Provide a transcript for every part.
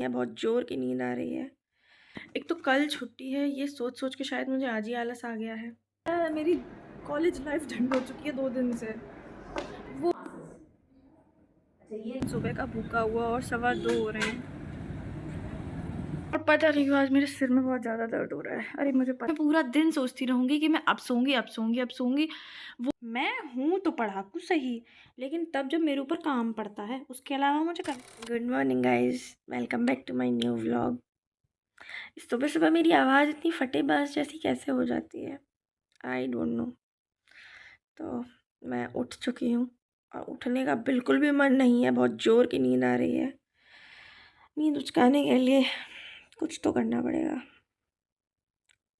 या बहुत ज़ोर की नींद आ रही है। एक तो कल छुट्टी है, ये सोच-सोच के शायद मुझे आज ही आलस आ गया है। मेरी कॉलेज लाइफ झंड हो चुकी है 2 दिन से। वो सुबह का भूखा हुआ और 2:15 हो रहे हैं और पता नहीं क्यों आज मेरे सिर में बहुत ज़्यादा दर्द हो रहा है। अरे मुझे पता, मैं पूरा दिन सोचती रहूँगी कि मैं अब सोऊँगी, अब सोऊँगी, अब सोऊँगी। वो मैं हूँ तो पढ़ाकू सही, लेकिन तब जब मेरे ऊपर काम पड़ता है, उसके अलावा मुझे कर good morning guys, welcome back to my new vlog. सुबह-सुबह मेरी आवाज़ इतनी फटेबाज़ जैसी कैसे हो जाती है? I don't know. तो मैं उठ चुकी हूँ और उठने का बिल्कुल भी मन नहीं है, बहुत ज़ोर की नींद आ रही है। नींद उचकाने के लिए कुछ तो करना पड़ेगा।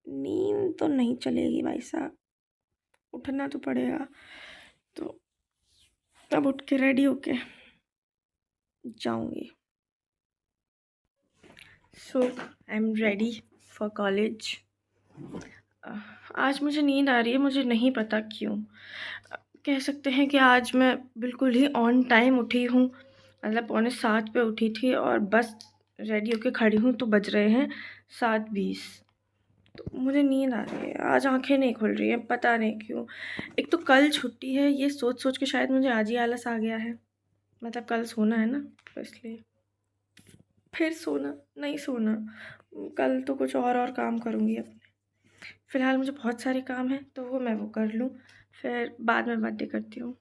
नींद तो नहीं चलेगी भाई साहब, उठना तो पड़ेगा। तो तब उठ के रेडी होके जाऊँगी। So I am ready for college. आज मुझे नींद आ रही है, मुझे नहीं पता क्यों। कह सकते हैं कि आज मैं बिल्कुल ही ऑन टाइम उठी हूँ, मतलब 6:45 पे उठी थी और बस रेडी होके खड़ी हूँ तो बज रहे हैं 7:20। तो मुझे नींद आ रही है, आज आंखें नहीं खुल रही हैं, पता नहीं क्यों। एक तो कल छुट्टी है, ये सोच-सोच के शायद मुझे आज ही आलस आ गया है। मतलब कल सोना है ना, तो इसलिए। फिर सोना, नहीं सोना। कल तो कुछ और काम करूँगी अपने। फ़िलहाल मुझे बहुत सारे काम हैं, तो वो कर लूँ, फिर बाद में बातें करती हूँ।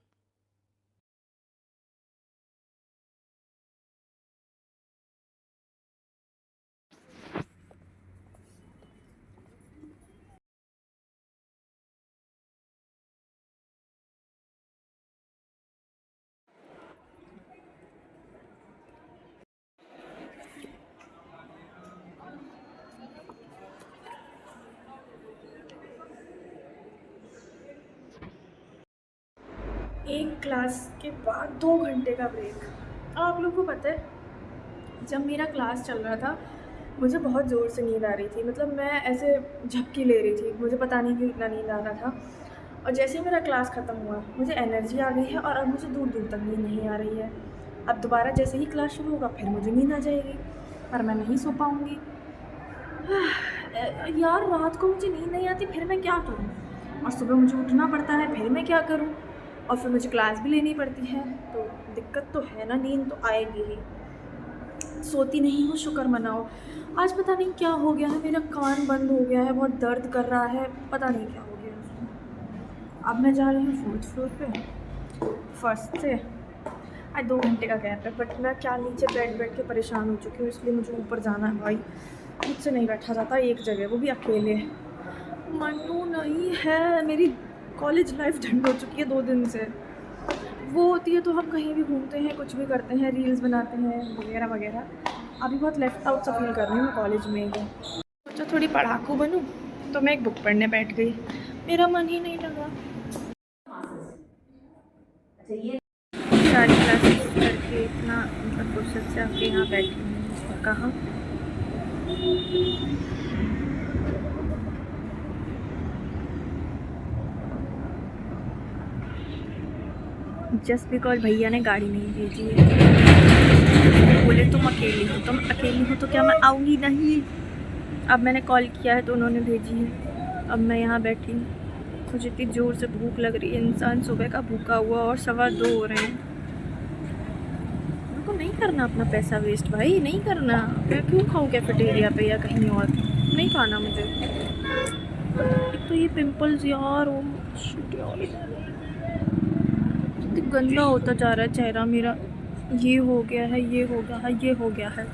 एक क्लास के बाद 2 घंटे का ब्रेक। आप लोगों को पता है, जब मेरा क्लास चल रहा था, मुझे बहुत ज़ोर से नींद आ रही थी। मतलब मैं ऐसे झपकी ले रही थी, मुझे पता नहीं क्यों इतना नींद आ रहा था। और जैसे ही मेरा क्लास ख़त्म हुआ, मुझे एनर्जी आ गई है और अब मुझे दूर-दूर तक नींद नहीं आ रही है। अब दोबारा जैसे ही क्लास शुरू होगा, फिर मुझे नींद आ जाएगी और मैं नहीं सो पाऊँगी। यार, रात को मुझे नींद नहीं आती, फिर मैं क्या करूँ? और सुबह मुझे उठना पड़ता है, फिर मैं क्या करूँ? और फिर मुझे क्लास भी लेनी पड़ती है, तो दिक्कत तो है ना, नींद तो आएगी ही। सोती नहीं हूँ, शुक्र मनाओ। आज पता नहीं क्या हो गया है, मेरा कान बंद हो गया है, बहुत दर्द कर रहा है, पता नहीं क्या हो गया है। अब मैं जा रही हूँ 4th फ्लोर पे, फर्स्ट से। आज 2 घंटे का गैप है, बट मैं क्या नीचे बैठ के परेशान हो चुकी हूँ, इसलिए मुझे ऊपर जाना है भाई। मुझसे नहीं बैठा जाता एक जगह, वो भी अकेले। मनु नहीं है, मेरी कॉलेज लाइफ झंड हो चुकी है 2 दिन से। वो होती है तो हम कहीं भी घूमते हैं, कुछ भी करते हैं, रील्स बनाते हैं वगैरह वगैरह। अभी बहुत लेफ्ट आउट सा फील कर रही हूँ मैं कॉलेज में ही। सोचा थोड़ी पढ़ाकू बनूँ, तो मैं एक बुक पढ़ने बैठ गई, मेरा मन ही नहीं लगा। सारी क्लासेस करके इतना मतलब फुर्सत से आके यहाँ बैठी हूँ और कहाँ जस्ट बिकॉज भैया ने गाड़ी नहीं भेजी है। बोले तुम अकेली हो तो क्या मैं आऊँगी नहीं? अब मैंने कॉल किया है तो उन्होंने भेजी है। अब मैं यहाँ बैठी हूँ, मुझे इतनी ज़ोर से भूख लग रही है। इंसान सुबह का भूखा हुआ और 2:15 हो रहे हैं। उनको नहीं करना अपना पैसा वेस्ट भाई, नहीं करना। मैं क्यों खाऊँ कैफेटेरिया पे या कहीं और? नहीं खाना मुझे। एक तो ये पिंपल्स यार, ओ शिट यार, इतना गंदा होता जा रहा है चेहरा मेरा। ये हो गया है, ये हो गया है, ये हो गया है।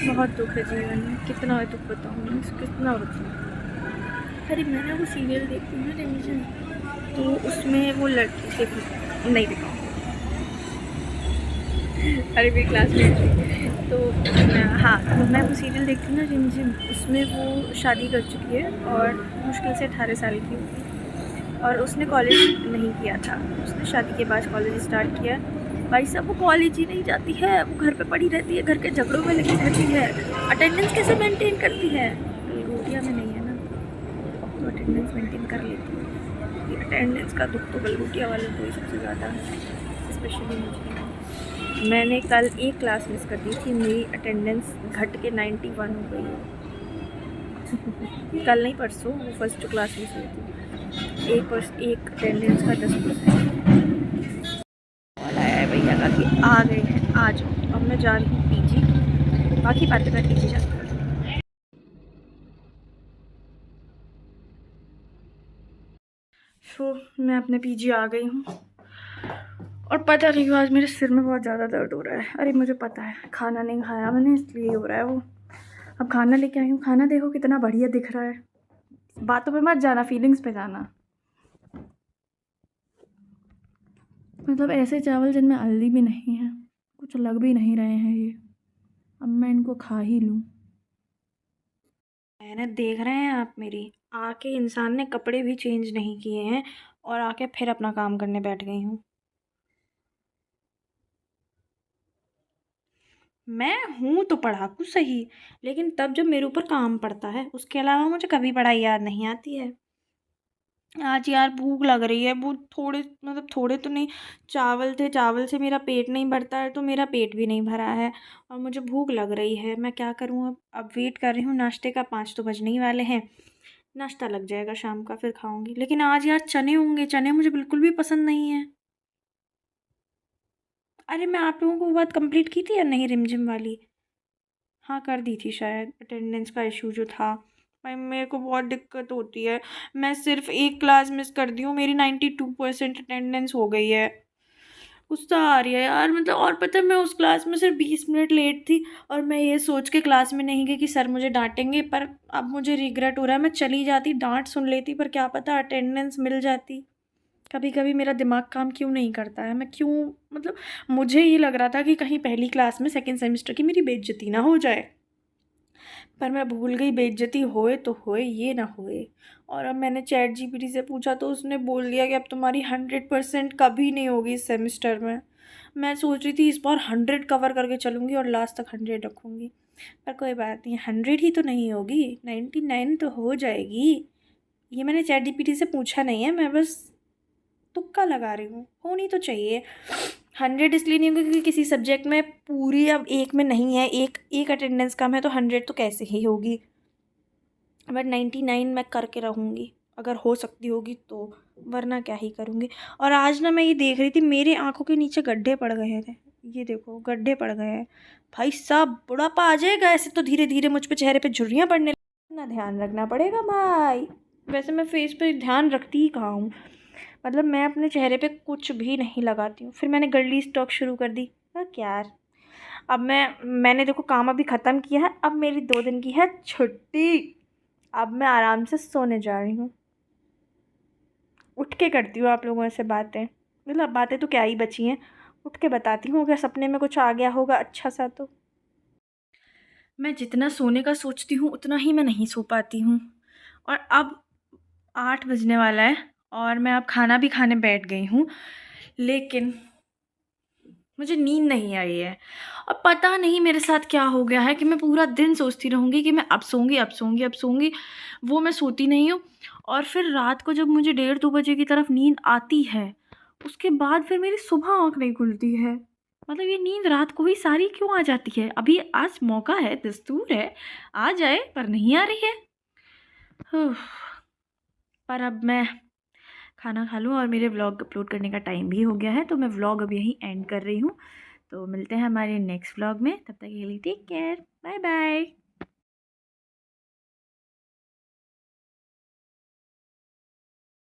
बहुत दुख है जीवन में, कितना दुख बताऊँ मैं, कितना बताऊँ। अरे मैंने वो सीरियल देखी ना, टेंशन, तो उसमें वो लड़की देखी, नहीं देखा। अरे मेरी क्लासमेट थी तो हाँ, तो मैं वो सीरियल देखती हूँ ना, रिमझिम, उसमें वो शादी कर चुकी है और मुश्किल से 18 साल की होगी और उसने कॉलेज नहीं किया था। उसने शादी के बाद कॉलेज स्टार्ट किया। भाई साहब, वो कॉलेज ही नहीं जाती है, वो घर पे पड़ी रहती है, घर के झगड़ों में लगी रहती है। अटेंडेंस कैसे मेंटेन करती है? गलगोटिया में नहीं है ना, तो अटेंडेंस मेंटेन कर लेती है। अटेंडेंस का दुख तो गलगोटिया वालों को ही सबसे ज़्यादा है, स्पेशली मुझे। मैंने कल एक क्लास मिस कर दी थी, मेरी अटेंडेंस घट के 91 हो गई है। कल नहीं परसों, वो फर्स्ट क्लास मिस हुई थी। एक अटेंडेंस का 10% वाला है भैया का कि आ गए हैं, आ जाओ। अब मैं जा रही हूँ पीजी, बाकी बातें मैं पीजी जाकर करूँगी। सो मैं अपने पीजी आ गई हूँ और पता नहीं क्यों आज मेरे सिर में बहुत ज़्यादा दर्द हो रहा है। अरे मुझे पता है, खाना नहीं खाया मैंने इसलिए हो रहा है वो। अब खाना लेके आई हूँ, खाना देखो कितना बढ़िया दिख रहा है। बातों पे मत जाना, फीलिंग्स पे जाना। मतलब ऐसे चावल जिनमें हल्दी भी नहीं है, कुछ लग भी नहीं रहे हैं ये। अब मैं इनको खा ही लूँ। मैंने देख रहे हैं आप, मेरी आके इंसान ने कपड़े भी चेंज नहीं किए हैं और आके फिर अपना काम करने बैठ गई हूँ। मैं हूँ तो पढ़ाकू सही, लेकिन तब जब मेरे ऊपर काम पड़ता है, उसके अलावा मुझे कभी पढ़ाई याद नहीं आती है। आज यार भूख लग रही है, वो थोड़े मतलब थोड़े तो नहीं, चावल थे, चावल से मेरा पेट नहीं भरता है तो मेरा पेट भी नहीं भरा है और मुझे भूख लग रही है। मैं क्या करूँ अब वेट कर रही हूँ नाश्ते का, 5 तो बजने ही वाले हैं। नाश्ता लग जाएगा शाम का, फिर खाऊंगी। लेकिन आज यार चने होंगे, चने मुझे बिल्कुल भी पसंद नहीं है। अरे मैं आप लोगों को वो बात कंप्लीट की थी या नहीं, रिमझिम वाली? हाँ कर दी थी शायद, अटेंडेंस का इशू जो था। भाई मेरे को बहुत दिक्कत होती है, मैं सिर्फ एक क्लास मिस कर दी हूँ, मेरी 92% अटेंडेंस हो गई है। गुस्सा आ रही है यार, मतलब। और पता है मैं उस क्लास में सिर्फ 20 मिनट लेट थी और मैं ये सोच के क्लास में नहीं गई कि सर मुझे डांटेंगे, पर अब मुझे रिग्रेट हो रहा है। मैं चली जाती, डांट सुन लेती, पर क्या पता अटेंडेंस मिल जाती। कभी कभी मेरा दिमाग काम क्यों नहीं करता है, मैं क्यों, मतलब मुझे ये लग रहा था कि कहीं पहली क्लास में सेकंड सेमेस्टर की मेरी बेइज्जती ना हो जाए, पर मैं भूल गई बेइज्जती होए तो होए, ये ना होए। और अब मैंने चैट जीपीटी से पूछा तो उसने बोल दिया कि अब तुम्हारी 100% कभी नहीं होगी इस सेमेस्टर में। मैं सोच रही थी इस बार 100 कवर करके चलूँगी और लास्ट तक 100 रखूँगी, पर कोई बात नहीं, 100 ही तो नहीं होगी, 99 तो हो जाएगी। ये मैंने चैट जीपीटी से पूछा नहीं है, मैं बस तुक्का लगा रही हूँ, होनी तो चाहिए। 100 इसलिए नहीं होगी क्योंकि किसी सब्जेक्ट में पूरी अब एक में नहीं है, एक एक अटेंडेंस कम है, तो 100 तो कैसे ही होगी। बट 99 मैं करके रहूँगी, अगर हो सकती होगी तो, वरना क्या ही करूँगी। और आज ना मैं ये देख रही थी, मेरे आँखों के नीचे गड्ढे पड़ गए थे, ये देखो गड्ढे पड़ गए हैं। भाई साहब बुढ़ापा आ जाएगा ऐसे तो, धीरे धीरे मुझ पे चेहरे पे झुर्रियाँ पड़ने ना, ध्यान रखना पड़ेगा भाई। वैसे मैं फेस पे ध्यान रखती ही कहाँ हूँ, मतलब मैं अपने चेहरे पे कुछ भी नहीं लगाती हूँ। फिर मैंने गर्ली स्टॉक शुरू कर दी। यार अब मैंने देखो काम अभी ख़त्म किया है, अब मेरी 2 दिन की है छुट्टी। अब मैं आराम से सोने जा रही हूँ, उठ के करती हूँ आप लोगों से बातें, मतलब बातें तो क्या ही बची हैं, उठ के बताती हूँ अगर सपने में कुछ आ गया होगा अच्छा सा तो। मैं जितना सोने का सोचती हूँ उतना ही मैं नहीं सो पाती हूँ। और अब 8 बजने वाला है और मैं अब खाना भी खाने बैठ गई हूँ, लेकिन मुझे नींद नहीं आई है। अब पता नहीं मेरे साथ क्या हो गया है कि मैं पूरा दिन सोचती रहूँगी कि मैं अब सोऊंगी, अब सोऊंगी, अब सोऊंगी, वो मैं सोती नहीं हूँ। और फिर रात को जब मुझे 1:30-2 बजे की तरफ नींद आती है, उसके बाद फिर मेरी सुबह आँख नहीं खुलती है। मतलब ये नींद रात को ही सारी क्यों आ जाती है? अभी आज मौका है, दस्तूर है, आ जाए, पर नहीं आ रही है। पर अब मैं खाना खा लूँ और मेरे व्लॉग अपलोड करने का टाइम भी हो गया है, तो मैं व्लॉग अब यहीं एंड कर रही हूँ। तो मिलते हैं हमारे नेक्स्ट व्लॉग में, तब तक के लिए टेक केयर, बाय बाय।